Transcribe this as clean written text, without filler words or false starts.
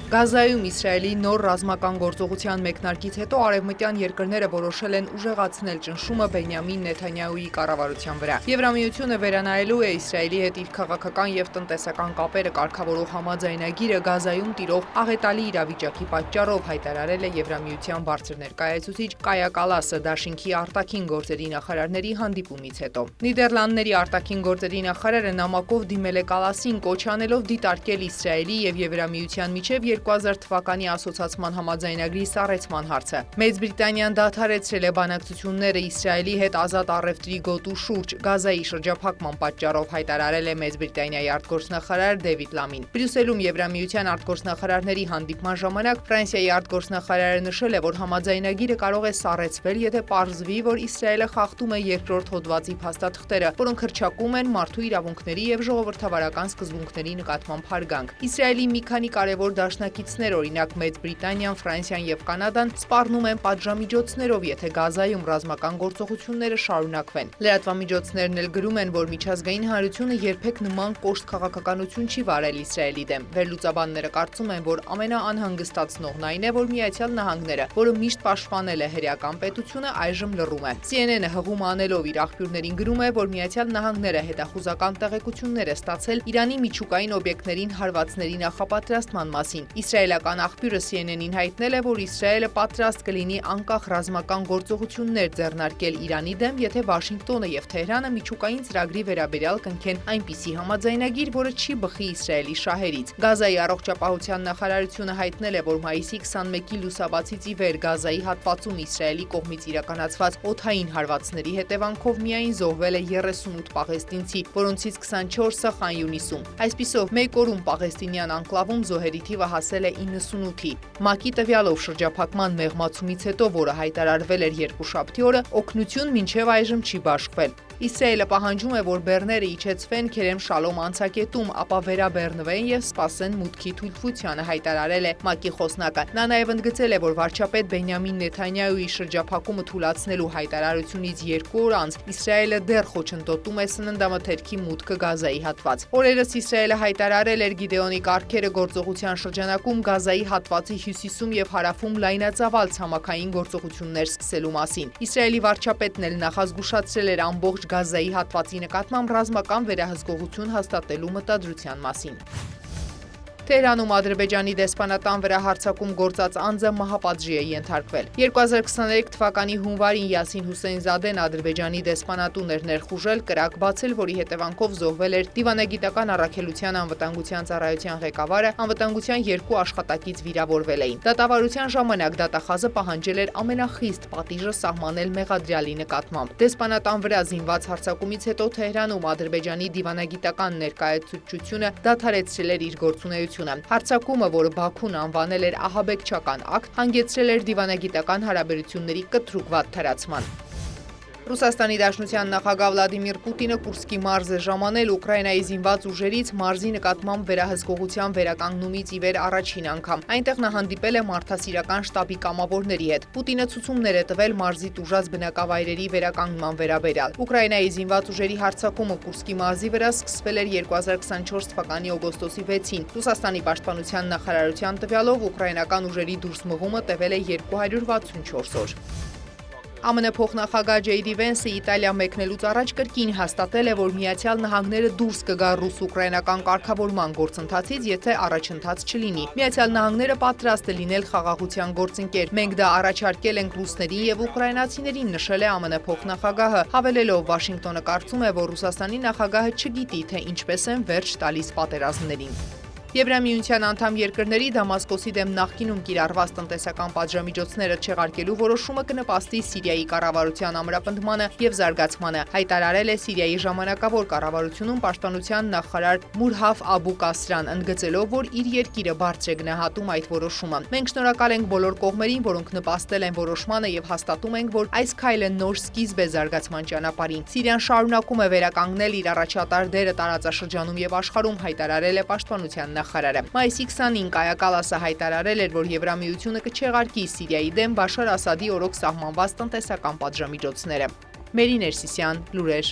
Գազայում Իսրայելի նոր ռազմական գործողության մեկնարկից հետո արևմտյան երկրները որոշել են ուժեղացնել ճնշումը Բենյամին Նեթանյահուի կառավարության վրա։ Եվրամիությունը վերանայելու է Իսրայելի հետ իր քաղաքական եւ տնտեսական կապերը կարգավորող համաձայնագիրը Գազայում տիրող աղետալի իրավիճակի պատճառով, հայտարարել է Եվրամիության բարձր ներկայացուցիչ Կայա Կալասը դաշինքի արտաքին գործերի նախարարների հանդիպումից հետո։ Նիդերլանդների արտաքին գործերի նախարարը նամակով դիմել է Կալասին, կոչ անելով դիտարկել Իսրայելի եւ Եվրամիության միջև 2000 թվականի ասոցացման համաձայնագրի սառեցման հարցը։ Մեծ Բրիտանիան դադարեցրել է բանակցությունները Իսրայելի հետ ազատ առևտրի գոտու շուրջ, Գազայի շրջափակման պատճառով, հայտարարել է Մեծ Բրիտանիայի արտգործնախարար Դեվիդ Լամին։ Բրյուսելում Եվրամիության արտգործնախարարների հանդիպման ժամանակ Ֆրանսիայի արտգործնախարարը նշել է, որ համաձայնագիրը կարող է սառեցվել, եթե պարզվի, որ Իսրայելը խախտում է երկրորդ հոդվածի փաստաթղթերը, որոնք հռչակում են մարդու իրավունքների եւ ժողովրդավարական սկզբունքների նկատմամբ հարգանք։ Իսրայելի մի քանի կարևոր դաշնակիցներ, օրինակ Մեծ Բրիտանիան, Ֆրանսիան եւ Կանադան, սպառնում են պատժամիջոցներով, եթե Գազայում ռազմական գործողությունները շարունակվեն։ Լրատվամիջոցներն էլ գրում են, որ միջազգային հանրությունը երբեք նման կոշտ քաղաքականություն չի վարել Իսրայելի դեմ։ Վերլուծաբանները կարծում են, որ ամենաանհանգստացնողն այն է, որ Միացյալ Նահանգները, որը միշտ պաշտպանել է հրեական պետությունը, այժմ լռում է։ CNN-ը հղում անելով իր աղբյուրներին գրում է, որ Միացյալ Նահանգները հետախուզական տեղեկություններ է ստացել Իրանի միջուկային օբյեկտներին հարվածների նախապատրաստման մասին։ Իսրայելական աղբյուրը CNN-ին հայտնել է, որ Իսրայելը պատրաստ կլինի անկախ ռազմական գործողություններ ձեռնարկել Իրանի դեմ, եթե Վաշինգտոնը եւ Թեհրանը միջուկային ծրագրի վերաբերյալ կնքեն այնպիսի համաձայնագիր, որը չի բխի Իսրայելի շահերից։ Գազայի առողջապահության նախարարությունը հայտնել է, որ մայիսի 21-ի լուսաբացից ի վեր Գազայի հատվածում Իսրայելի կողմից իրականացված օդային հարվածների հետևանքով միայն զոհվել է 38 պաղեստինցի, որոնցից 24-ը Խան Յունիսում։ Այսպիսով, մեկ օրում պաղեստինյան անկլավում զոհերի թիվը հասել է 98-ի։ ՄԱԿ-ի տվյալով շրջափակման մեղմացումից հետո, որը հայտարարվել էր երկուշաբթի օրը, օգնություն մինչև այժմ չի բաշխվել։ Իսրայելը պահանջում է, որ բեռները իջեցվեն Քերեմ Շալոմ անցակետում, ապա վերաբեռնվեն եւ սպասեն մուտքի թույլտվությանը, հայտարարել է ՄԱԿ-ի խոսնակը։ Նա նաեւ ընդգծել է, որ վարչապետ Բենյամին Նեթանյահուի շրջափակումը թույլատնելու հայտարարությունից 2 օր անց Իսրայելը դեռ խոչընդոտում է սննդամթերքի մուտքը Գազայի հատված։ Օրերս Իսրայելը հայտարարել էր Գիդեոնի կարգերը գործողության շրջանակում Գազայի հատվածի հյուսիսում եւ հարավում լայնածավալ ցամաքային գործողություններ սկսելու մասին։ Իսրայելի վարչապետն էլ նախազգուշացրել էր ամբողջ Գազայի հատվածի նկատմամբ ռազմական վերահսկողություն հաստատելու մտադրության մասին։ Թեհրանում Ադրբեջանի դեսպանատան վրա հարձակում գործած անձը մահապատժի է ենթարկվել։ 2023 թվականի հունվարին Յասին Հուսեյնզադեն Ադրբեջանի դեսպանատուն էր ներխուժել, կրակ բացել, որի հետևանքով զոհվել էր դիվանագիտական առաքելության անվտանգության ծառայության ղեկավարը, անվտանգության 2 աշխատակից վիրավորվել էին։ Դատավարության ժամանակ դատախազը պահանջել էր ամենախիստ պատիժը սահմանել մեղադրյալի նկատմամբ։ Դեսպանատան վրա զինված հարձակումից հետո Թեհրանում Ադրբեջանի դիվանագիտական ներկայացուցչությունը դադարեցրել էր իր գործունեությունը։ Հարձակումը, որը Բաքուն անվանել էր ահաբեկչական ակտ, հանգեցրել էր դիվանագիտական հարաբերությունների կտրուկ վատթարացման։ Ռուսաստանի Դաշնության նախագահ Վլադիմիր Պուտինը Կուրսկի մարզ է ժամանել Ուկրաինայի զինված ուժերից մարզի նկատմամբ վերահսկողության վերականգնումից ի վեր առաջին անգամ։ Այնտեղ նա հանդիպել է մարդասիրական շտաբի կամավորների հետ։ Պուտինը ցուցումներ է տվել մարզի տուժած բնակավայրերի վերականգնման վերաբերյալ։ Ուկրաինայի զինված ուժերի հարձակումը Կուրսկի մարզի վրա սկսվել էր 2024 թվականի օգոստոսի 6-ին։ Ռուսաստանի պաշտպանության նախարարության տվյալով ուկրաինական ուժերի դուրս մղումը տևել է 264 օր։ ԱՄՆ փոխնախագահ Ջեյ Դի Վենսը Իտալիա մեկնելուց առաջ կրկին հաստատել է, որ Միացյալ Նահանգները դուրս կգա ռուս-ուկրաինական կարգավորման գործընթացից, եթե առաջընթաց չլինի։ Միացյալ Նահանգները պատրաստ է լինել խաղաղության գործընկեր։ Մենք դա առաջարկել ենք ռուսներին եւ ուկրաինացիներին, նշել է ԱՄՆ փոխնախագահը, հավելելով Վաշինգտոնը կարծում է, որ Ռուսաստանի նախագահը չգիտի, թե ինչպես են վերջ տալիս պատերազմներին։ Եվրամիության անդամ երկրների Դամասկոսի դեմ նախկինում կիրառված տնտեսական պատժամիջոցները չեղարկելու որոշումը կնպաստի Սիրիայի կառավարության ամրապնդմանը եւ զարգացմանը, հայտարարել է Սիրիայի ժամանակավոր կառավարությունում պաշտպանության նախարար Մուրհաֆ Աբու Կասրան, ընդգծելով, որ իր երկիրը բարձր է գնահատում այդ որոշումը։ Մենք շնորհակալ ենք բոլոր կողմերին, որոնք նպաստել են որոշմանը եւ հաստատում ենք, որ այս քայլը նոր սկիզբ է զարգացման ճանապարհին։ Սիրիան շարունակում է վերականգնել իր առաջատար դերը տարածաշրջանում եւ աշխարհում, հայտարարել է պաշտպանության նախարարը։ Մայիսի 20-ին Կայա Կալասը հայտարարել էր, որ Եվրամիությունը կչեղարկի Սիրիայի դեմ Բաշար Ասադի օրոք սահմանված տնտեսական պատժամիջոցները։ Մերի Ներսիսյան, լուրեր։